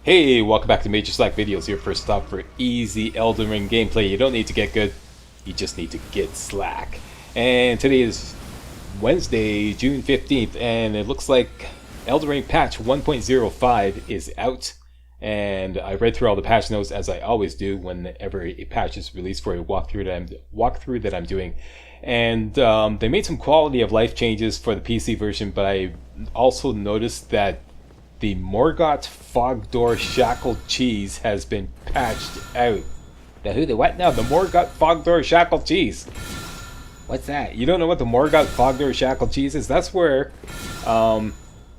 Hey, welcome back to MajorSlackVideos, your first stop for easy Elden Ring gameplay. You don't need to get good, you just need to get slack. And today is Wednesday, June 15th, and it looks like Elden Ring patch 1.05 is out. And I read through all the patch notes, as I always do whenever a patch is released for a walkthrough that I'm doing. And they made some quality of life changes for the PC version, but I also noticed that the Morgott Fogdoor Shackled Cheese has been patched out. The who, the what now? The Morgott Fogdoor Shackled Cheese. What's that? You don't know what the Morgott Fogdoor Shackled Cheese is? That's where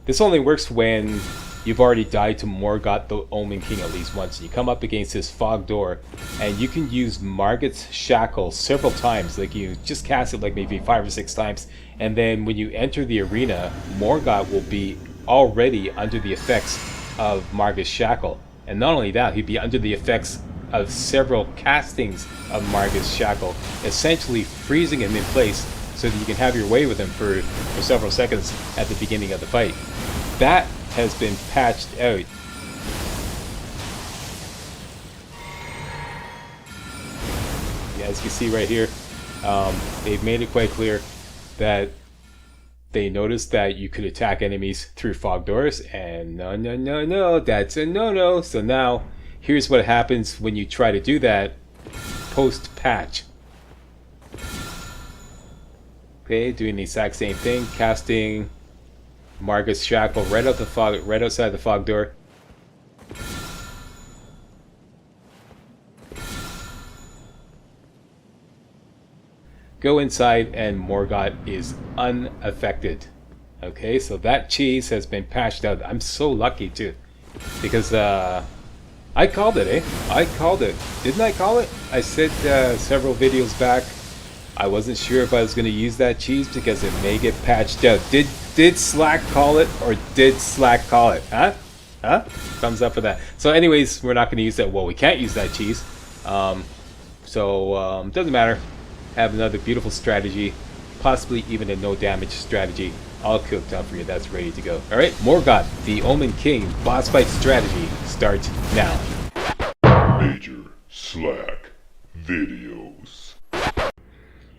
this only works when you've already died to Morgott the Omen King at least once. You come up against his Fogdoor, and you can use Morgott's Shackle several times. Like, you just cast it like maybe 5 or 6 times, and then when you enter the arena, Morgott will be already under the effects of Morgott's Shackle. And not only that, he'd be under the effects of several castings of Morgott's Shackle, essentially freezing him in place so that you can have your way with him for several seconds at the beginning of the fight. That has been patched out. Yeah, as you can see right here, they've made it quite clear that they noticed that you could attack enemies through fog doors, and no, that's a no. So now, here's what happens when you try to do that post-patch. Okay, doing the exact same thing, casting Morgott's Shackle right outside the fog door. Go inside and Morgott is unaffected. Okay, so that cheese has been patched out. I'm so lucky too, because I called it, eh? I called it. Didn't I call it? I said several videos back I wasn't sure if I was going to use that cheese because it may get patched out. Did Slack call it, or did Slack call it? Huh? Thumbs up for that. So anyways, we're not going to use that. Well, we can't use that cheese. Doesn't matter. Have another beautiful strategy, possibly even a no damage strategy, all cooked up for you. That's ready to go. Alright, Morgott, the Omen King boss fight strategy starts now. MajorSlackVideos.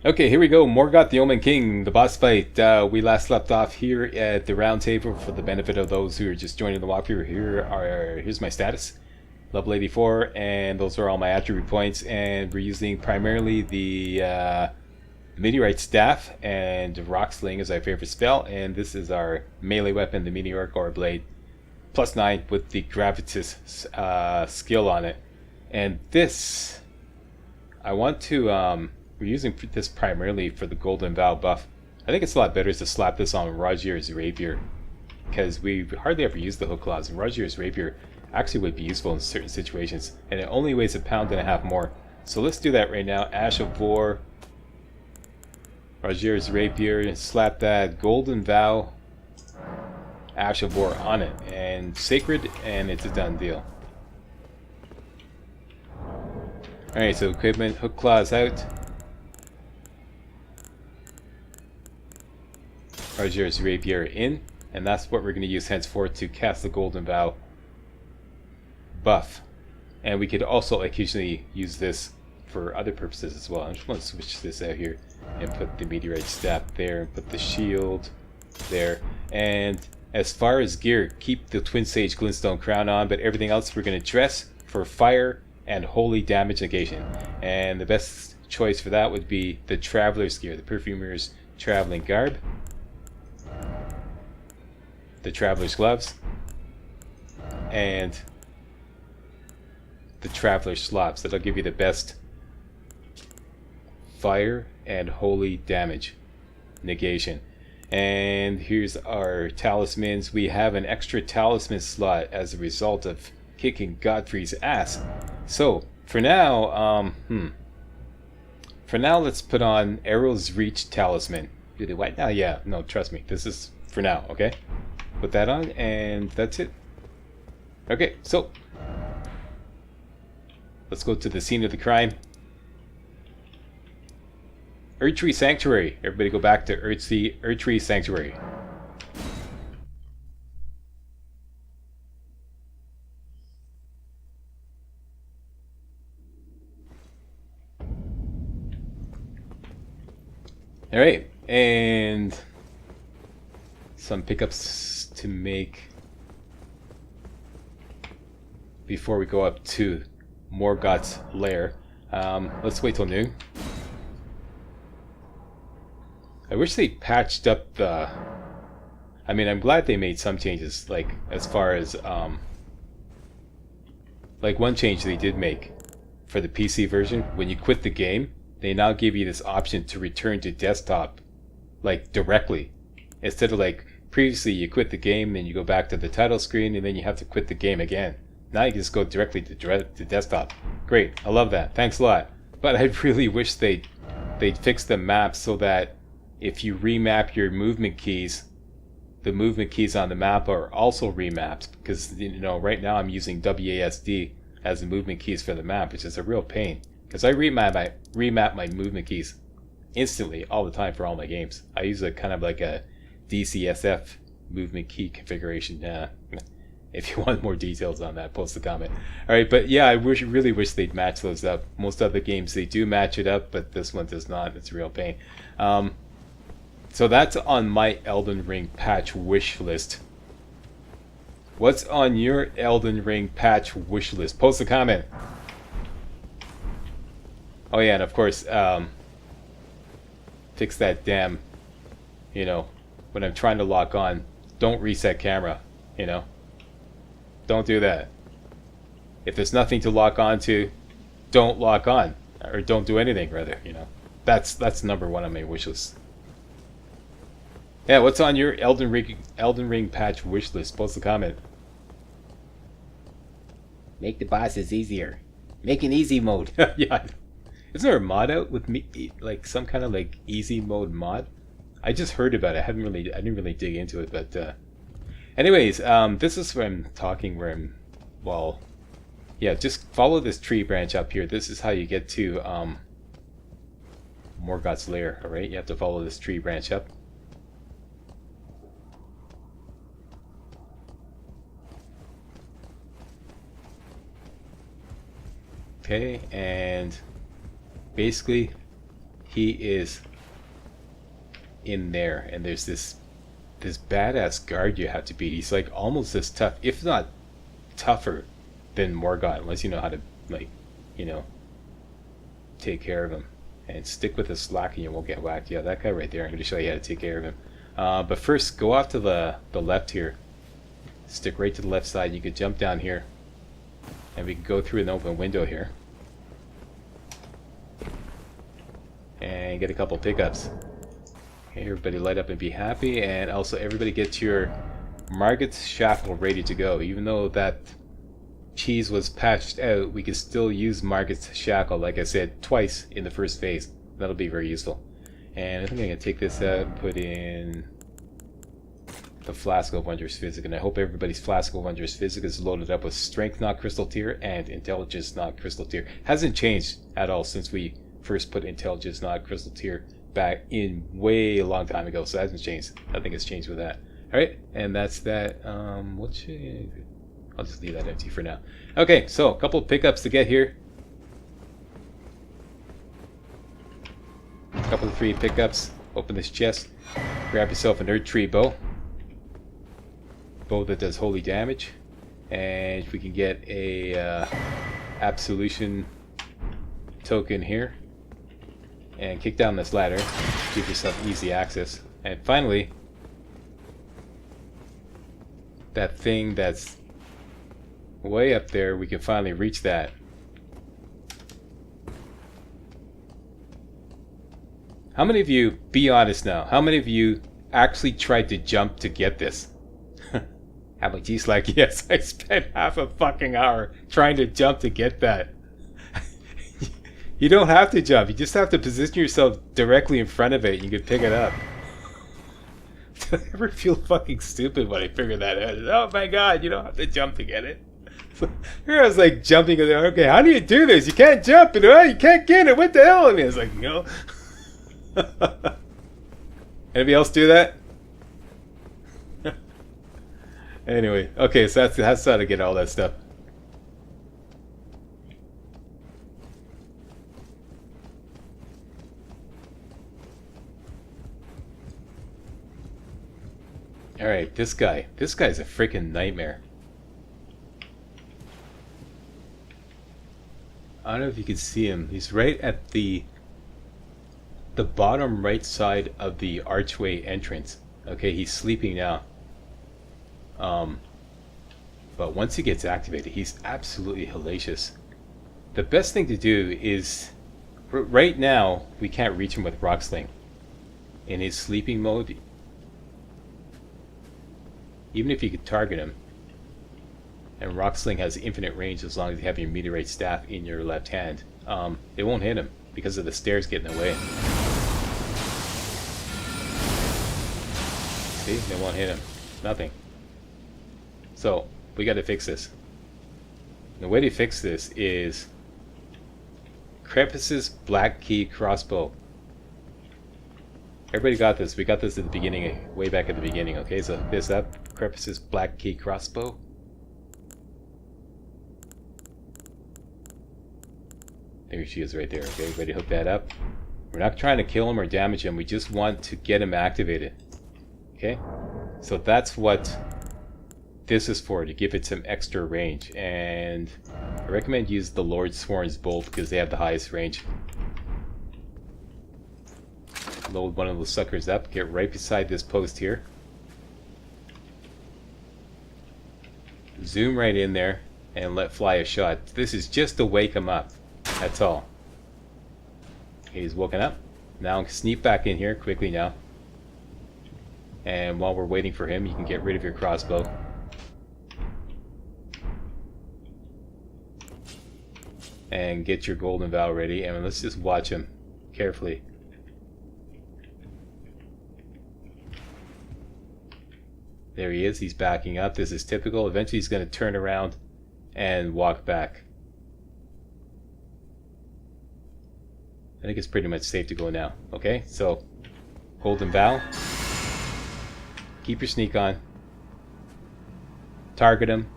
Okay, here we go. Morgott, the Omen King, the boss fight. We last left off here at the round table. For the benefit of those who are just joining the walkthrough, here's my status. Level 84, and those are all my attribute points, and we're using primarily the Meteorite Staff, and Rock Sling is our favorite spell, and this is our melee weapon, the Meteoric Ore Blade, +9 with the Gravitas skill on it. And this, I want to, we're using this primarily for the Golden Vow buff. I think it's a lot better to slap this on Rogier's Rapier, because we hardly ever use the hook claws, and Rogier's Rapier actually would be useful in certain situations, and it only weighs 1.5 pounds more. So let's do that right now. Ash of War, Rogier's Rapier, and slap that Golden Vow Ash of War on it, and Sacred, and it's a done deal. Alright, so equipment, hook claws out. Rogier's Rapier in, and that's what we're going to use henceforth to cast the Golden Vow buff. And we could also occasionally use this for other purposes as well. I just want to switch this out here and put the Meteorite Staff there, and put the shield there. And as far as gear, keep the Twin Sage Glintstone Crown on, but everything else we're going to dress for fire and holy damage negation. And the best choice for that would be the Traveler's gear, the Perfumer's Traveling Garb, the Traveler's Gloves, and the Traveler's Slops. That'll give you the best fire and holy damage negation. And here's our talismans. We have an extra talisman slot as a result of kicking Godfrey's ass. So for now, let's put on Arrow's Reach talisman. Do they what now? Yeah, no, trust me, this is for now. Okay, put that on, and that's it. Okay, so let's go to the scene of the crime. Erdtree Sanctuary. Everybody go back to Erdtree Sanctuary. All right, and some pickups to make before we go up to Morgott's lair. Let's wait till noon. I wish they patched up the... I mean, I'm glad they made some changes, like as far as like one change they did make for the PC version. When you quit the game, they now give you this option to return to desktop, like directly, instead of like previously you quit the game, then you go back to the title screen, and then you have to quit the game again. Now you can just go directly to desktop. Great, I love that. Thanks a lot. But I really wish they'd fix the map so that if you remap your movement keys, the movement keys on the map are also remapped, because you know right now I'm using WASD as the movement keys for the map, which is a real pain because I remap my movement keys instantly all the time for all my games. I use a kind of like a DCSF movement key configuration. If you want more details on that, post a comment. All right, but yeah, I really wish they'd match those up. Most other games they do match it up, but this one does not. It's a real pain. So that's on my Elden Ring patch wish list. What's on your Elden Ring patch wish list? Post a comment. Oh yeah, and of course, fix that damn, you know, when I'm trying to lock on, don't reset camera, you know. Don't do that. If there's nothing to lock on to, don't lock on, or don't do anything rather, you know. That's number one on my wish list. Yeah, what's on your Elden Ring patch wish list? Post a comment. Make the bosses easier. Make an easy mode. Yeah. Isn't there a mod out with me, like some kind of like easy mode mod? I just heard about it. I didn't really dig into it, but anyways, this is where I'm talking where I'm, well, yeah, just follow this tree branch up here. This is how you get to Morgott's lair, alright? You have to follow this tree branch up. Okay, and basically he is in there, and there's this badass guard you have to beat. He's like almost as tough, if not tougher, than Morgott, unless you know how to, like, you know, take care of him. And stick with the slack and you won't get whacked. Yeah, that guy right there. I'm going to show you how to take care of him. But first, go off to the left here. Stick right to the left side. You could jump down here, and we can go through an open window here and get a couple pickups. Okay, everybody light up and be happy, and also everybody get your Morgott's shackle ready to go. Even though that cheese was patched out, we can still use Morgott's shackle, like I said, twice in the first phase. That'll be very useful. And I think I'm going to take this out and put in the Flask of Wondrous Physic, and I hope everybody's Flask of Wondrous Physic is loaded up with Strength not Crystal Tier and Intelligence not Crystal Tier. Hasn't changed at all since we first put Intelligence not Crystal Tier back in way a long time ago, so it hasn't changed. I think it's changed with that. Alright, and that's that. What should... I'll just leave that empty for now. Okay, so a couple of pickups to get here. A couple of free pickups. Open this chest. Grab yourself an Earth Tree bow. Bow that does holy damage. And if we can get a absolution token here. And kick down this ladder. Give yourself easy access. And finally, that thing that's way up there, we can finally reach that. How many of you, be honest now, how many of you actually tried to jump to get this? How about G-Slack? Yes, I spent half a fucking hour trying to jump to get that. You don't have to jump, you just have to position yourself directly in front of it and you can pick it up. Did I ever feel fucking stupid when I figured that out? Oh my god, you don't have to jump to get it. Here I was like jumping, okay, how do you do this? You can't jump, and you can't get it. What the hell? And I was like, you know. Anybody else do that? Anyway, okay, so that's how to get all that stuff. Alright, this guy's a freaking nightmare. I don't know if you can see him. He's right at the bottom right side of the archway entrance. Okay, he's sleeping now. But once he gets activated, he's absolutely hellacious. The best thing to do is, right now, we can't reach him with Rock Sling. In his sleeping mode, even if you could target him, and Rock Sling has infinite range as long as you have your meteorite staff in your left hand, it won't hit him because of the stairs getting in the way. See, they won't hit him. Nothing. So, we got to fix this. The way to fix this is Crevice's Black Key Crossbow. Everybody got this. We got this at the beginning, way back at the beginning. Okay, so hook this up. Crevice's Black Key Crossbow. There she is right there. Okay, ready to hook that up. We're not trying to kill him or damage him. We just want to get him activated. Okay, so that's what this is for, to give it some extra range. And I recommend use the Lord Sworn's Bolt because they have the highest range. Load one of those suckers up, get right beside this post here. Zoom right in there and let fly a shot. This is just to wake him up. That's all. Okay, he's woken up. Now sneak back in here quickly now. And while we're waiting for him, you can get rid of your crossbow. And get your golden vow ready. And let's just watch him carefully. There he is. He's backing up. This is typical. Eventually he's going to turn around and walk back. I think it's pretty much safe to go now. Okay, so golden vow. Keep your sneak on. Target him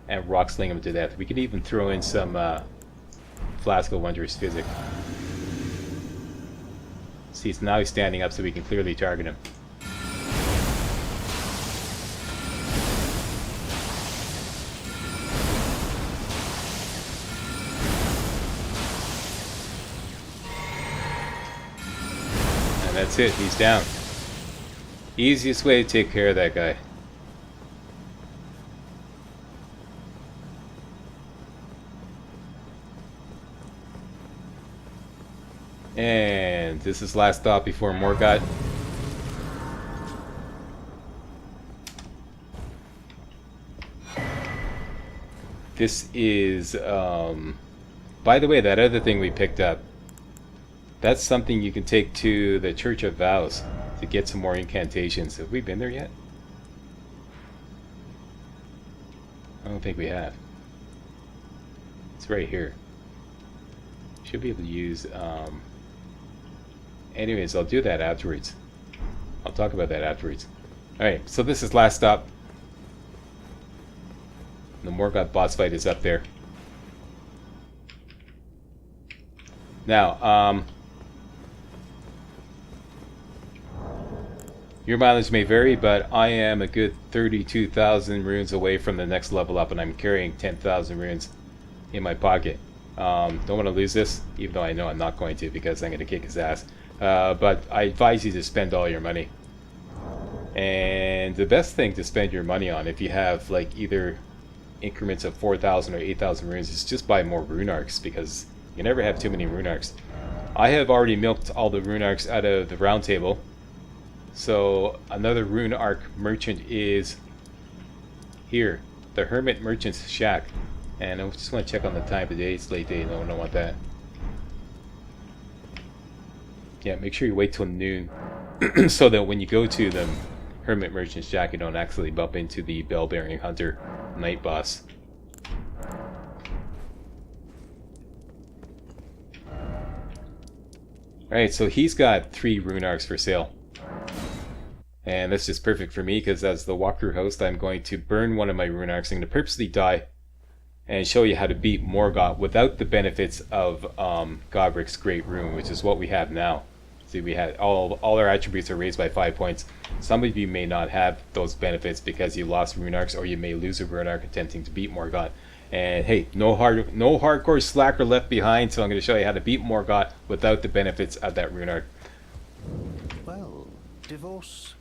and rock sling him to death. We could even throw in some Flask of Wondrous Physic. See, so now he's standing up so we can clearly target him. And that's it, he's down. Easiest way to take care of that guy. And this is last stop before Morgott. This is, by the way, that other thing we picked up, that's something you can take to the Church of Vows to get some more incantations. Have we been there yet? I don't think we have. It's right here. Should be able to use, anyways, I'll do that afterwards. I'll talk about that afterwards. Alright, so this is last stop. The Morgott boss fight is up there. Now, your mileage may vary, but I am a good 32,000 runes away from the next level up, and I'm carrying 10,000 runes in my pocket. Don't want to lose this, even though I know I'm not going to because I'm going to kick his ass. But I advise you to spend all your money. And the best thing to spend your money on, if you have like either increments of 4,000 or 8,000 runes, is just buy more rune arcs, because you never have too many rune arcs. I have already milked all the rune arcs out of the round table. So another rune arc merchant is here, the Hermit Merchant's Shack. And I just want to check on the time of day. It's late day. No, I don't want that. Yeah, make sure you wait till noon so that when you go to the Hermit Merchant's Shack, you don't actually bump into the Bell-Bearing Hunter night boss. Alright, so he's got 3 rune arcs for sale. And that's just perfect for me, because as the walkthrough host, I'm going to burn one of my rune arcs. I'm going to purposely die and show you how to beat Morgott without the benefits of Godric's Great Rune, which is what we have now. See, we had all our attributes are raised by 5 points. Some of you may not have those benefits because you lost rune arcs, or you may lose a rune arc attempting to beat Morgott. And hey, no hardcore slacker left behind, so I'm going to show you how to beat Morgott without the benefits of that rune arc. Well, divorce.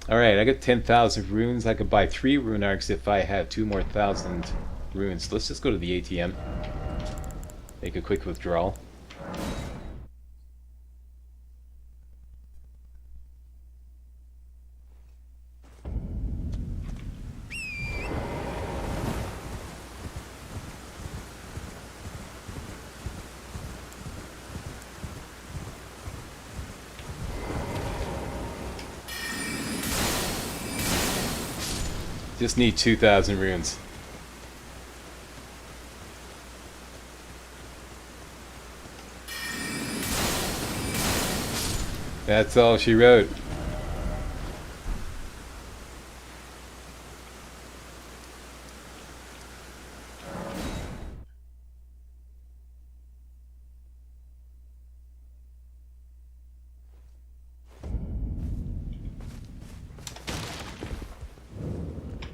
Alright, I got 10,000 runes. I could buy 3 rune arcs if I had 2 more thousand runes. Let's just go to the ATM. Make a quick withdrawal. Just need 2,000 runes. That's all she wrote.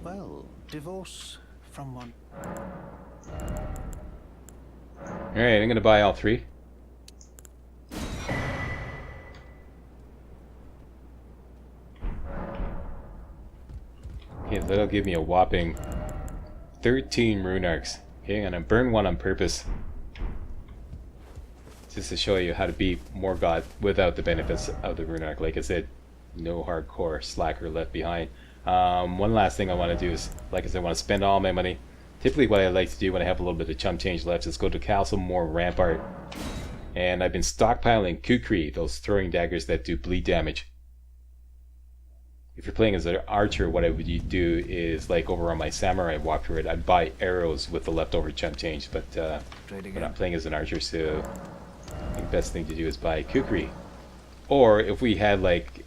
Well, divorce from one. Alright, I'm gonna buy all 3. Okay, that'll give me a whopping 13 rune arcs. Okay, I'm gonna burn one on purpose, just to show you how to beat Morgott without the benefits of the rune arc. Like I said, no hardcore slacker left behind. One last thing I want to do is, like I said, I want to spend all my money. Typically what I like to do when I have a little bit of chump change left is go to Castle Moor Rampart. And I've been stockpiling Kukri, those throwing daggers that do bleed damage. If you're playing as an archer, what I would do is, like over on my samurai walkthrough, I'd buy arrows with the leftover chump change, but we're not playing as an archer, so I think the best thing to do is buy Kukri. Or if we had like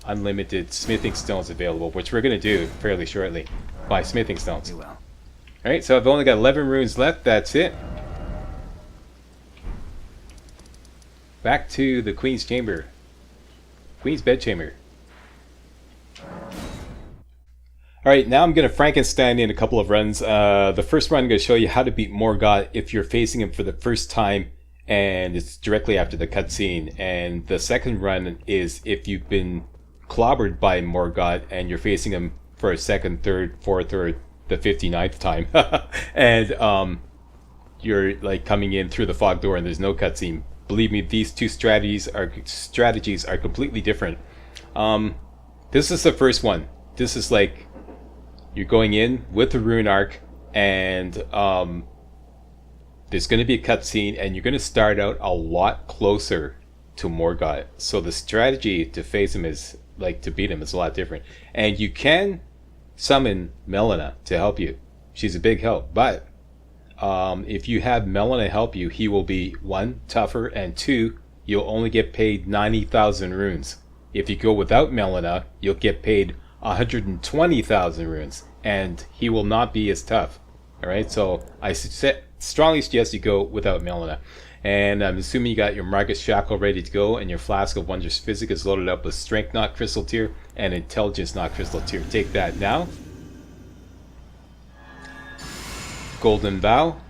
unlimited smithing stones available, which we're going to do fairly shortly, buy smithing stones. Alright, so I've only got 11 runes left, that's it. Back to the Queen's Chamber. Queen's Bedchamber. Alright, now I'm going to Frankenstein in a couple of runs. The first run I'm going to show you how to beat Morgott if you're facing him for the first time, and it's directly after the cutscene. And the second run is if you've been clobbered by Morgott and you're facing him for a second, third, fourth, or the 59th time. And you're like coming in through the fog door and there's no cutscene. Believe me, these two strategies are completely different. This is the first one. This is like you're going in with the rune arc, and there's going to be a cutscene, and you're going to start out a lot closer to Morgott. So the strategy to face him is like to beat him is a lot different. And you can summon Melina to help you. She's a big help, but if you have Melina help you, he will be 1, tougher, and 2, you'll only get paid 90,000 runes. If you go without Melina, you'll get paid 120,000 runes, and he will not be as tough. Alright, so I strongly suggest you go without Melina. And I'm assuming you got your Market Shackle ready to go, and your Flask of Wondrous Physic is loaded up with Strength Not Crystal Tier and Intelligence Not Crystal Tier. Take that now. Golden Bow,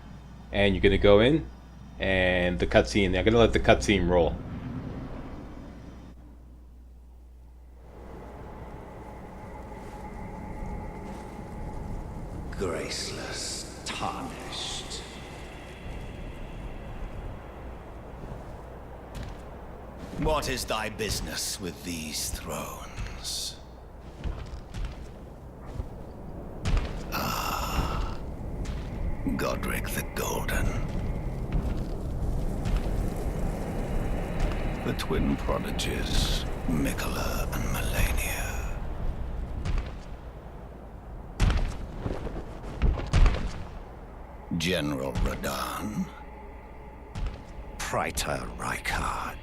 and you're going to go in, and the cutscene, I'm going to let the cutscene roll. Graceless, tarnished. What is thy business with these thrones? Ah, Godric the Golden. The twin prodigies, Mikola and Melania. General Radahn, Praetor Rykard,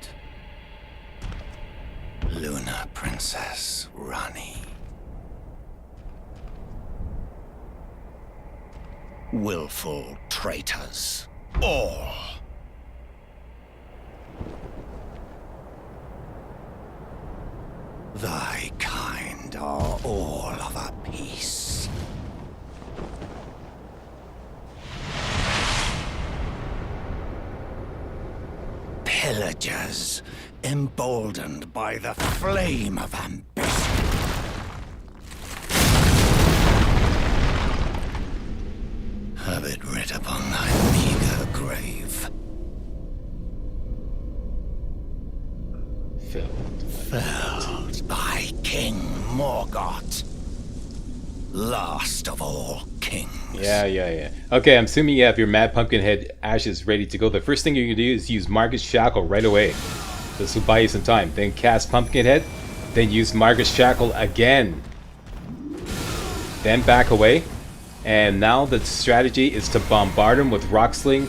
Luna Princess Rani, willful traitors, all. pillagers, emboldened by the flame of ambition. Have it writ upon thy meager grave. Felled by King Morgott, last of all kings. Yeah. Okay, I'm assuming you have your Mad Pumpkinhead ashes ready to go. The first thing you're going to do is use Morgott's Shackle right away. This will buy you some time. Then cast Pumpkinhead. Then use Morgott's Shackle again. Then back away. And now the strategy is to bombard him with Rock Sling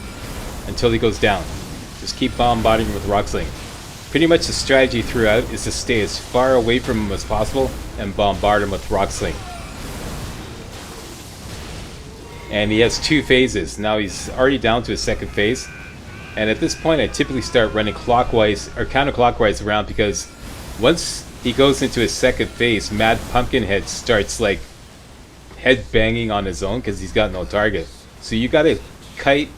until he goes down. Just keep bombarding him with Rock Sling. Pretty much the strategy throughout is to stay as far away from him as possible and bombard him with Rock Sling. And he has 2 phases. Now he's already down to his 2nd phase. And at this point I typically start running clockwise or counterclockwise around, because once he goes into his 2nd phase, Mad Pumpkinhead starts like head banging on his own because he's got no target. So you gotta kite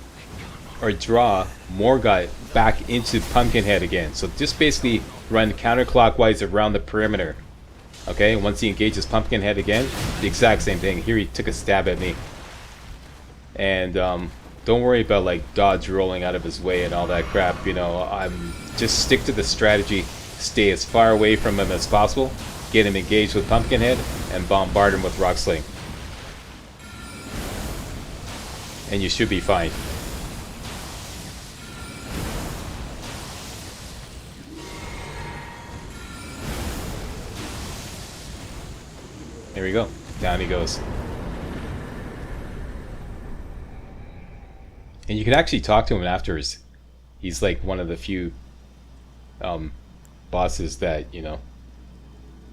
or draw Morgott back into Pumpkinhead again. So just basically run counterclockwise around the perimeter. Okay, once he engages Pumpkinhead again, the exact same thing. Here he took a stab at me. And don't worry about like dodge rolling out of his way and all that crap. You know, just stick to the strategy. Stay as far away from him as possible. Get him engaged with Pumpkinhead and bombard him with Rock Sling. And you should be fine. There we go. Down he goes. And you can actually talk to him afterwards. He's like one of the few bosses that, you know,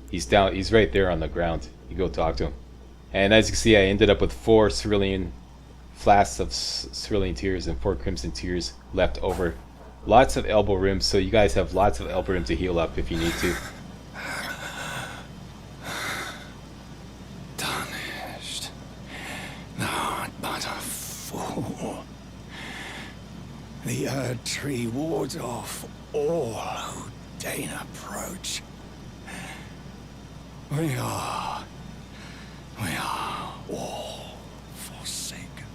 he's right there on the ground. You go talk to him. And as you can see, I ended up with 4 cerulean flasks of cerulean tears and 4 crimson tears left over. Lots of elbow room, so you guys have lots of elbow room to heal up if you need to. Tarnished, not but a fool. The Erd Tree wards off all who deign approach. We are all forsaken.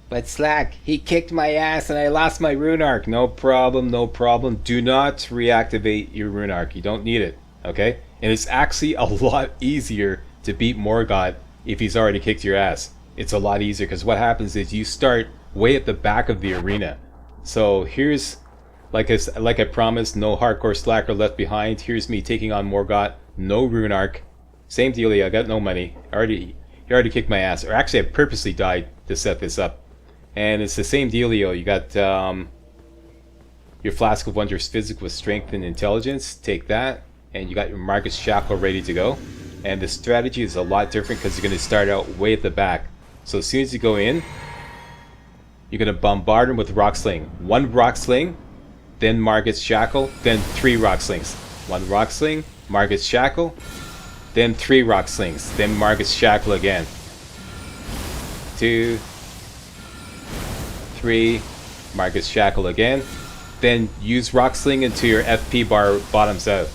But Slack, he kicked my ass and I lost my rune arc. No problem, no problem. Do not reactivate your rune arc. You don't need it, okay? And it's actually a lot easier to beat Morgott if he's already kicked your ass. It's a lot easier because what happens is you start way at the back of the arena. So here's, like I promised, no hardcore slacker left behind. Here's me taking on Morgott, no rune arc. Same dealio, I got no money. He already kicked my ass. Or actually I purposely died to set this up. And it's the same dealio. You got your Flask of Wondrous Physic with Strength and Intelligence. Take that. And you got your Morgott's Shackle ready to go. And the strategy is a lot different because you're going to start out way at the back. So as soon as you go in, you're going to bombard him with Rock Sling. 1 Rock Sling, then Morgott's Shackle, then 3 Rock Slings. 1 Rock Sling, Morgott's Shackle, then 3 Rock Slings, then Morgott's Shackle again. 2, 3, Morgott's Shackle again. Then use Rock Sling until your FP bar bottoms out.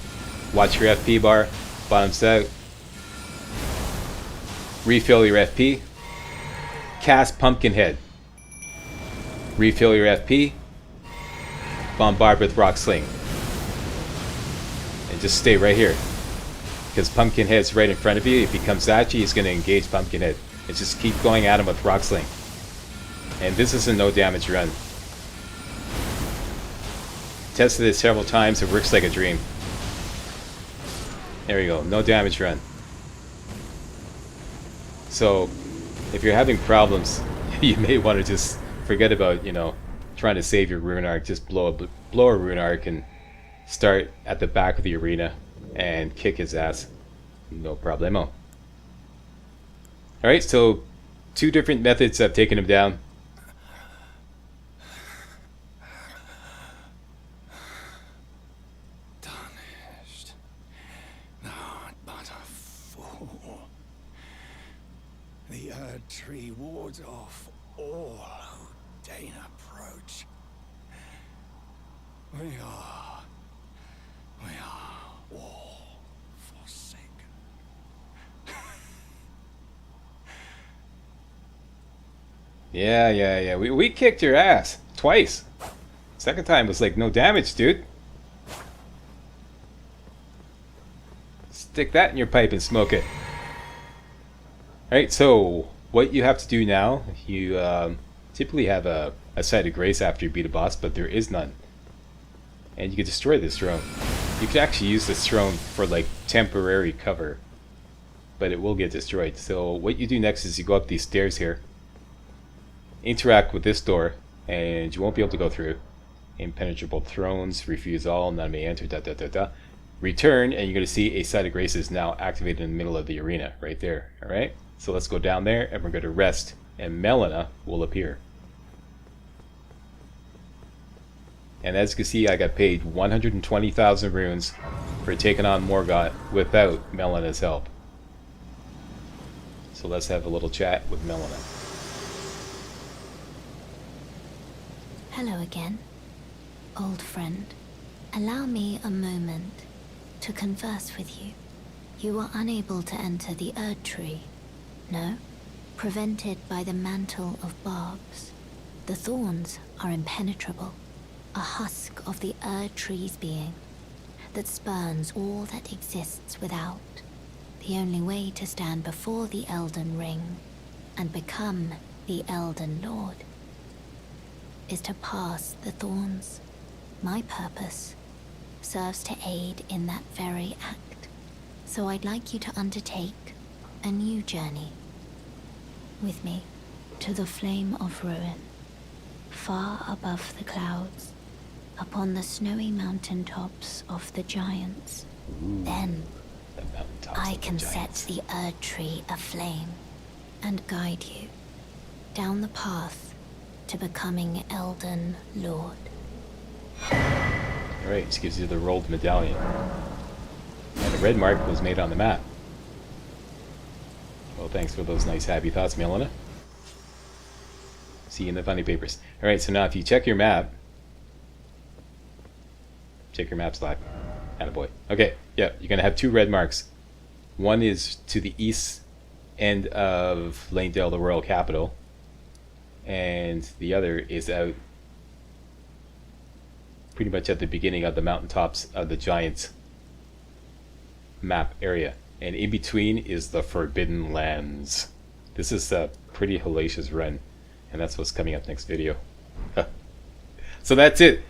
Watch your FP bar, bottoms out. Refill your FP. Cast Pumpkinhead. Refill your FP. Bombard with Rock Sling. And just stay right here. Because Pumpkinhead's right in front of you. If he comes at you, he's going to engage Pumpkinhead. And just keep going at him with Rock Sling. And this is a no damage run. Tested it several times. It works like a dream. There we go. No damage run. So, if you're having problems, you may want to just forget about, you know, trying to save your rune arc. Just blow a rune arc and start at the back of the arena and kick his ass. No problemo. Alright, so 2 different methods of taking him down. Tarnished, not but a fool. The tree wards off all who deign approach. We are all forsaken. Yeah. We kicked your ass twice. Second time was like no damage, dude. Stick that in your pipe and smoke it. Alright, so what you have to do now, you typically have a site of grace after you beat a boss, but there is none. And you can destroy this throne. You can actually use this throne for like temporary cover, but it will get destroyed. So what you do next is you go up these stairs here, interact with this door, and you won't be able to go through. Impenetrable thrones, refuse all, none may enter, Return, and you're going to see a site of grace is now activated in the middle of the arena, right there. Alright, so let's go down there, and we're going to rest, and Melina will appear. And as you can see, I got paid 120,000 runes for taking on Morgott without Melina's help. So let's have a little chat with Melina. Hello again, old friend. Allow me a moment to converse with you. You were unable to enter the Erd Tree, no? Prevented by the mantle of barbs. The thorns are impenetrable, a husk of the Erd Tree's being that spurns all that exists without. The only way to stand before the Elden Ring and become the Elden Lord is to pass the thorns. My purpose serves to aid in that very act, so I'd like you to undertake a new journey with me to the Flame of Ruin, far above the clouds, upon the snowy mountaintops of the giants. Then I can set the Erd Tree aflame and guide you down the path to becoming Elden Lord. Alright, this gives you the rolled medallion. And a red mark was made on the map. Well, thanks for those nice happy thoughts, Melina. See you in the funny papers. Alright, so now if you check your map... Check your map, Slack. Attaboy. Okay, yeah, you're going to have two red marks. One is to the east end of Lanedale, the royal capital. And the other is out pretty much at the beginning of the mountaintops of the Giants map area. And in between is the Forbidden Lands. This is a pretty hellacious run. And that's what's coming up next video. So that's it.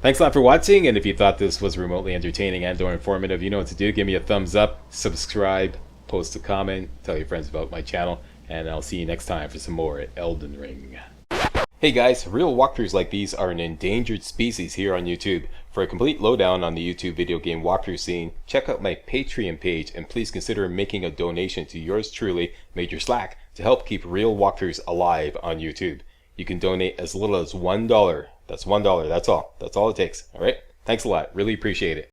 Thanks a lot for watching. And if you thought this was remotely entertaining and or informative, you know what to do. Give me a thumbs up, subscribe, post a comment, tell your friends about my channel. And I'll see you next time for some more Elden Ring. Hey guys, real walkthroughs like these are an endangered species here on YouTube. For a complete lowdown on the YouTube video game walkthrough scene, check out my Patreon page and please consider making a donation to yours truly, Major Slack, to help keep real walkthroughs alive on YouTube. You can donate as little as $1. That's $1, that's all. That's all it takes, alright? Thanks a lot, really appreciate it.